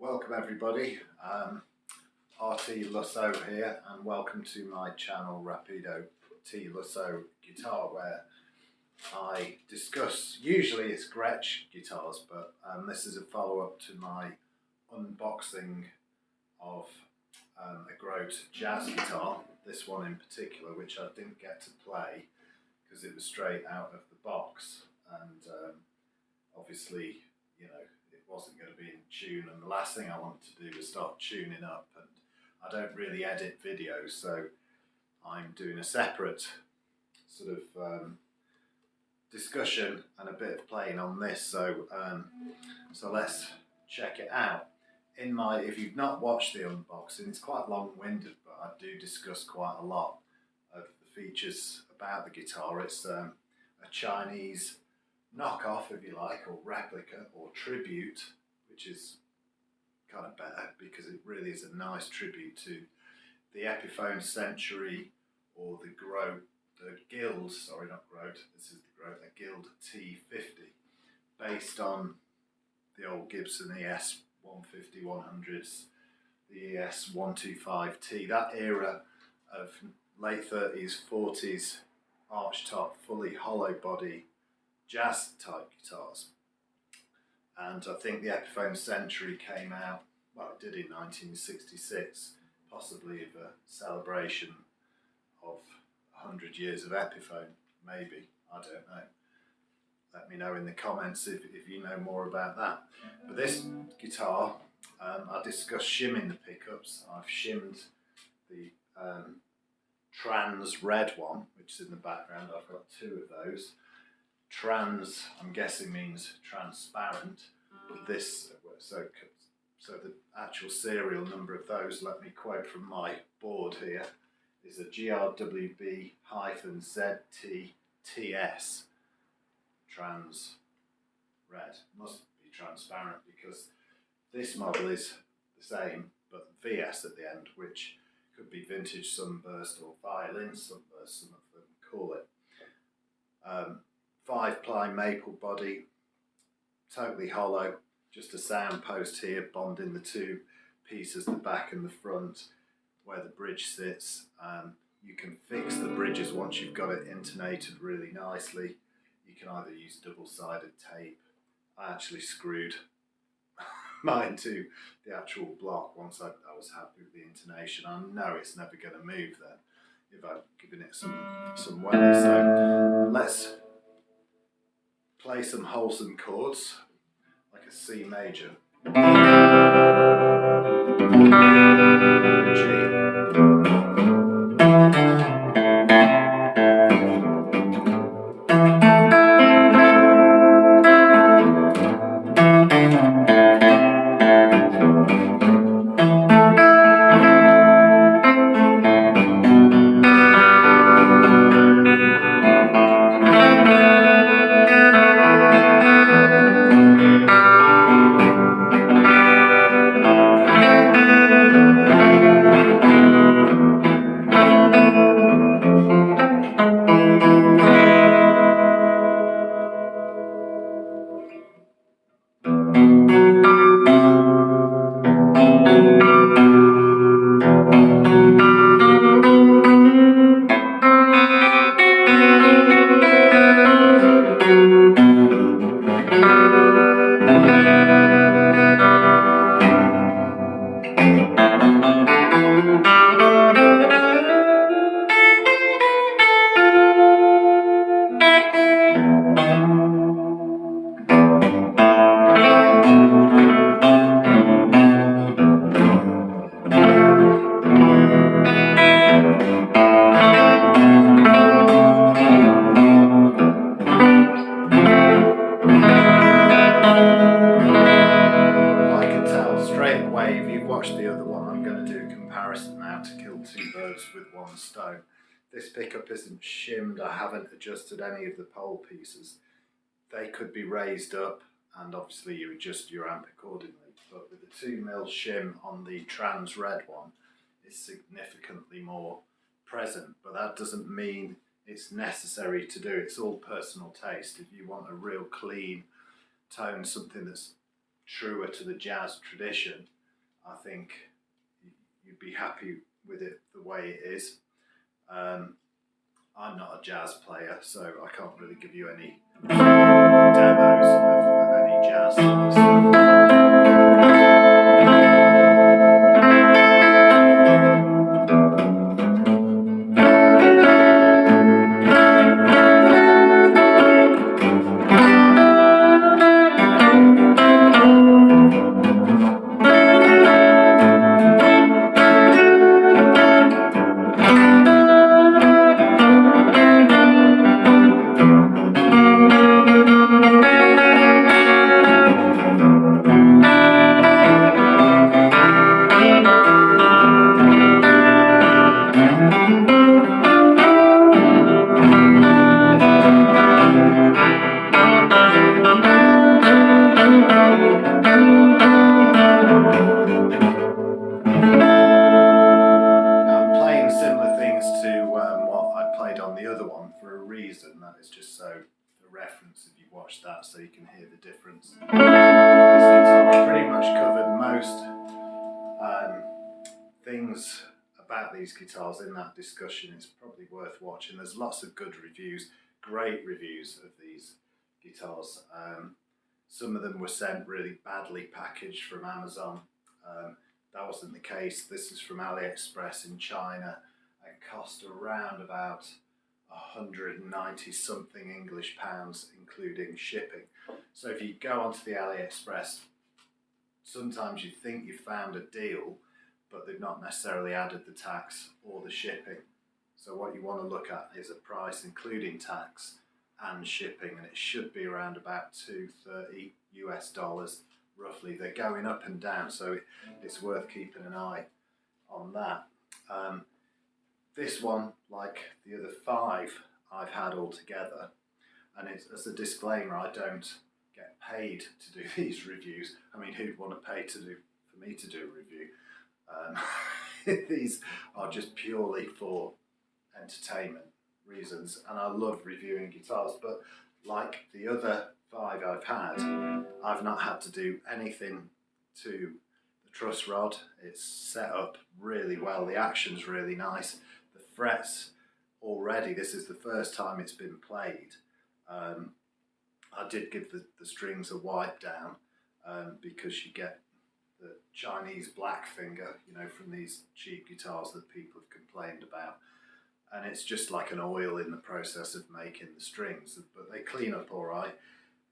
Welcome everybody, Lusso here, and welcome to my channel Rapido T Lusso Guitar, where I discuss, usually it's Gretsch guitars, but this is a follow-up to my unboxing of a Grote jazz guitar, this one in particular, which I didn't get to play because it was straight out of the box, and obviously, you know, it wasn't going to be in tune, and the last thing I wanted to do was start tuning up, and I don't really edit videos, so I'm doing a separate sort of discussion and a bit of playing on this, so let's check it out. If you've not watched the unboxing, it's quite long-winded, but I do discuss quite a lot of the features about the guitar. It's a Chinese knockoff, if you like, or replica, or tribute, which is kind of better because it really is a nice tribute to the Epiphone Century, or the Guild, sorry, not Grote, this is the Grote, a Guild T50, based on the old Gibson ES 150 100s, the ES 125T, that era of late 30s, 40s archtop, fully hollow body jazz type guitars. And I think the Epiphone Century came out, well, it did in 1966, possibly of a celebration of 100 years of Epiphone, maybe, I don't know. Let me know in the comments if you know more about that. But this guitar, I discussed shimming the pickups. I've shimmed the trans red one, which is in the background. I've got two of those. Trans, I'm guessing, means transparent. This, so the actual serial number of those, let me quote from my board here, is a GRWB-ZTTS, trans red. Must be transparent because this model is the same, but VS at the end, which could be vintage Sunburst or violin Sunburst, some of them call it. 5-ply maple body, totally hollow, just a sound post here bonding the two pieces, the back and the front, where the bridge sits. You can fix the bridges once you've got it intonated really nicely. You can either use double-sided tape. I actually screwed mine to the actual block once I was happy with the intonation. I know it's never going to move then if I've given it some weather. So let's play some wholesome chords, like a C major, G. The other one, I'm going to do a comparison now to kill two birds with one stone. This pickup isn't shimmed, I haven't adjusted any of the pole pieces. They could be raised up, and obviously you adjust your amp accordingly, but with the 2mm shim on the trans red one, it's significantly more present, but that doesn't mean it's necessary to do. It's all personal taste. If you want a real clean tone, something that's truer to the jazz tradition, I think you'd be happy with it the way it is. I'm not a jazz player, so I can't really give you any demos of any jazz songs. That is just so for reference if you watch that, so you can hear the difference. This guitar pretty much covered most things about these guitars in that discussion. It's probably worth watching. There's lots of good reviews, great reviews of these guitars. Some of them were sent really badly packaged from Amazon. That wasn't the case. This is from AliExpress in China and cost around about 190 something English pounds, including shipping. So if you go onto the AliExpress, sometimes you think you've found a deal, but they've not necessarily added the tax or the shipping. So what you want to look at is a price including tax and shipping, and it should be around about $230 US roughly. They're going up and down, so it's worth keeping an eye on that. This one, like the other 5 I've had altogether, and it's, as a disclaimer, I don't get paid to do these reviews. I mean, who'd want to pay for me to do a review? These are just purely for entertainment reasons, and I love reviewing guitars, but like the other 5 I've had, I've not had to do anything to the truss rod. It's set up really well, the action's really nice. Frets already, this is the first time it's been played. I did give the strings a wipe down because you get the Chinese black finger, you know, from these cheap guitars that people have complained about, and it's just like an oil in the process of making the strings, but they clean up all right.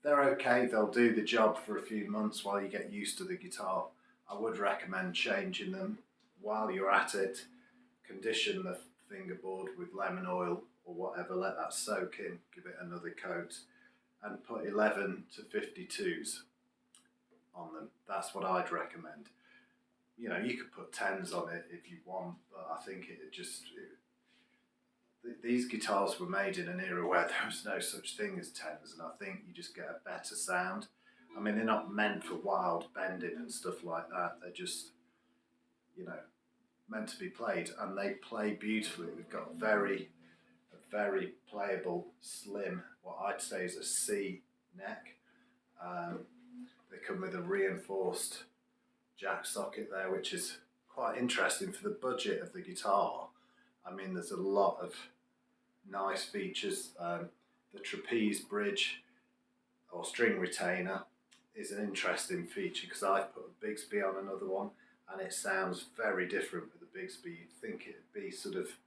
They're okay, they'll do the job for a few months while you get used to the guitar. I would recommend changing them while you're at it. Condition the fingerboard with lemon oil or whatever, let that soak in, give it another coat, and put 11 to 52s on them. That's what I'd recommend. You know, you could put 10s on it if you want, but I think these guitars were made in an era where there was no such thing as 10s, and I think you just get a better sound. I mean, they're not meant for wild bending and stuff like that. They're just, you know, meant to be played, and they play beautifully. They've got a very playable, slim, what I'd say is a C neck. They come with a reinforced jack socket there, which is quite interesting for the budget of the guitar. I mean, there's a lot of nice features. The trapeze bridge or string retainer is an interesting feature because I've put a Bigsby on another one, and it sounds very different with the Bigsby. You'd think it'd be sort of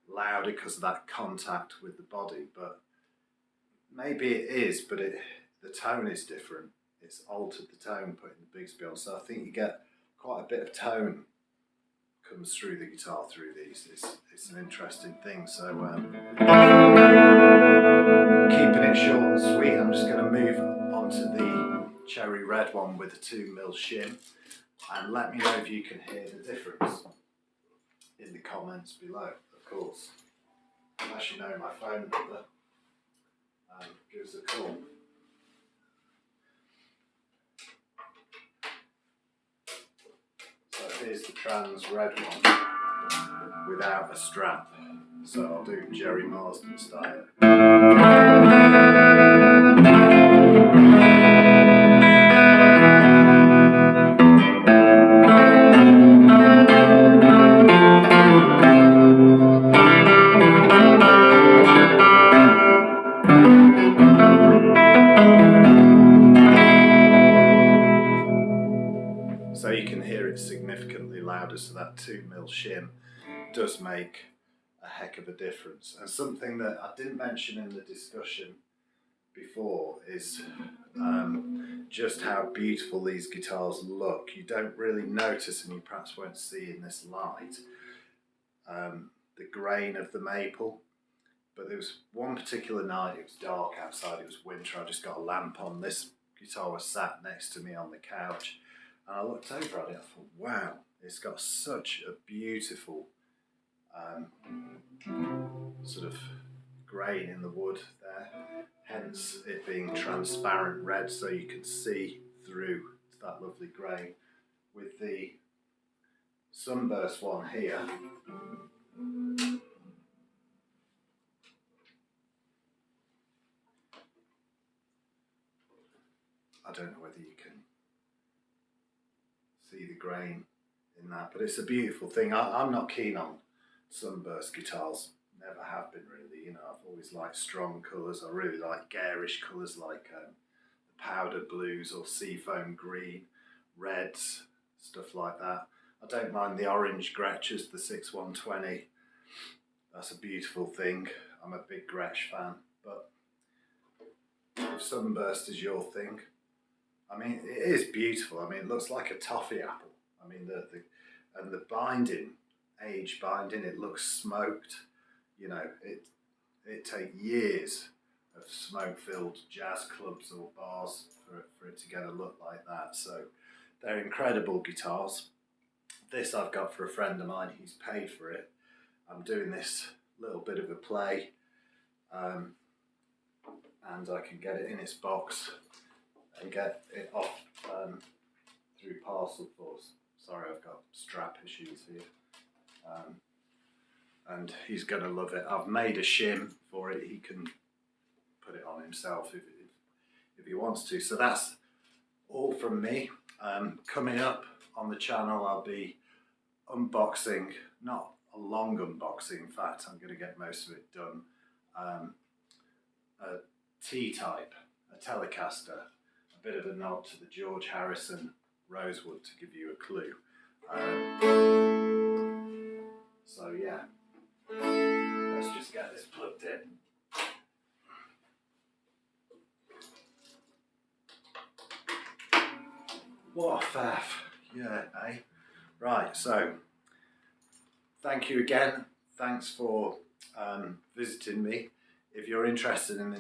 louder because of that contact with the body, but maybe it is, but the tone is different. It's altered the tone putting the Bigsby on, so I think you get quite a bit of tone comes through the guitar through these. It's an interesting thing. So keeping it short and sweet, I'm just going to move on to the cherry red one with a 2mm shim, and let me know if you can hear the difference in the comments below, of course. Unless you know my phone number, give us a call. So here's the trans red one without a strap. So I'll do Jerry Marsden style. you can hear it significantly louder, so that 2mm shim does make a heck of a difference. And something that I didn't mention in the discussion before is just how beautiful these guitars look. You don't really notice, and you perhaps won't see in this light, the grain of the maple. But there was one particular night, it was dark outside, it was winter, I just got a lamp on, this guitar was sat next to me on the couch, and I looked over at it, I thought, wow, it's got such a beautiful sort of grain in the wood there, hence it being transparent red, so you can see through that lovely grain. With the Sunburst one here, I don't know whether you can see the grain in that, but it's a beautiful thing. I'm not keen on Sunburst guitars, never have been really. You know, I've always liked strong colours. I really like garish colours like the powder blues or seafoam green, reds, stuff like that. I don't mind the orange Gretches, the 6120. That's a beautiful thing. I'm a big Gretsch fan, but if Sunburst is your thing, I mean, it is beautiful. I mean, it looks like a toffee apple. I mean, and the binding, age binding, it looks smoked. You know, it takes years of smoke-filled jazz clubs or bars for it to get a look like that. So they're incredible guitars. This I've got for a friend of mine. He's paid for it. I'm doing this little bit of a play, and I can get it in its box and get it off through parcel force. Sorry, I've got strap issues here. And he's going to love it. I've made a shim for it. He can put it on himself if he wants to. So that's all from me. Coming up on the channel, I'll be unboxing, not a long unboxing, in fact, I'm going to get most of it done, a T-type, a Telecaster, a bit of a nod to the George Harrison Rosewood to give you a clue. So yeah, let's just get this plugged in. What a faff, yeah, eh? Right, so thank you again. Thanks for visiting me. If you're interested in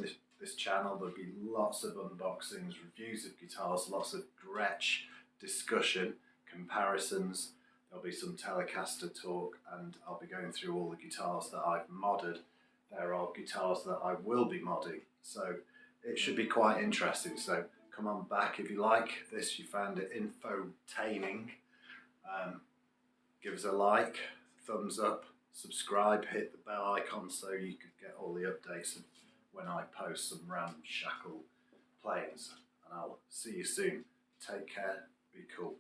this channel, there'll be lots of unboxings, reviews of guitars, lots of Gretsch discussion, comparisons. There'll be some Telecaster talk, and I'll be going through all the guitars that I've modded. There are guitars that I will be modding, so it should be quite interesting. So come on back if you like this, you found it infotaining. Give us a like, thumbs up, subscribe, hit the bell icon so you could get all the updates of when I post some ramshackle playings. And I'll see you soon. Take care, be cool.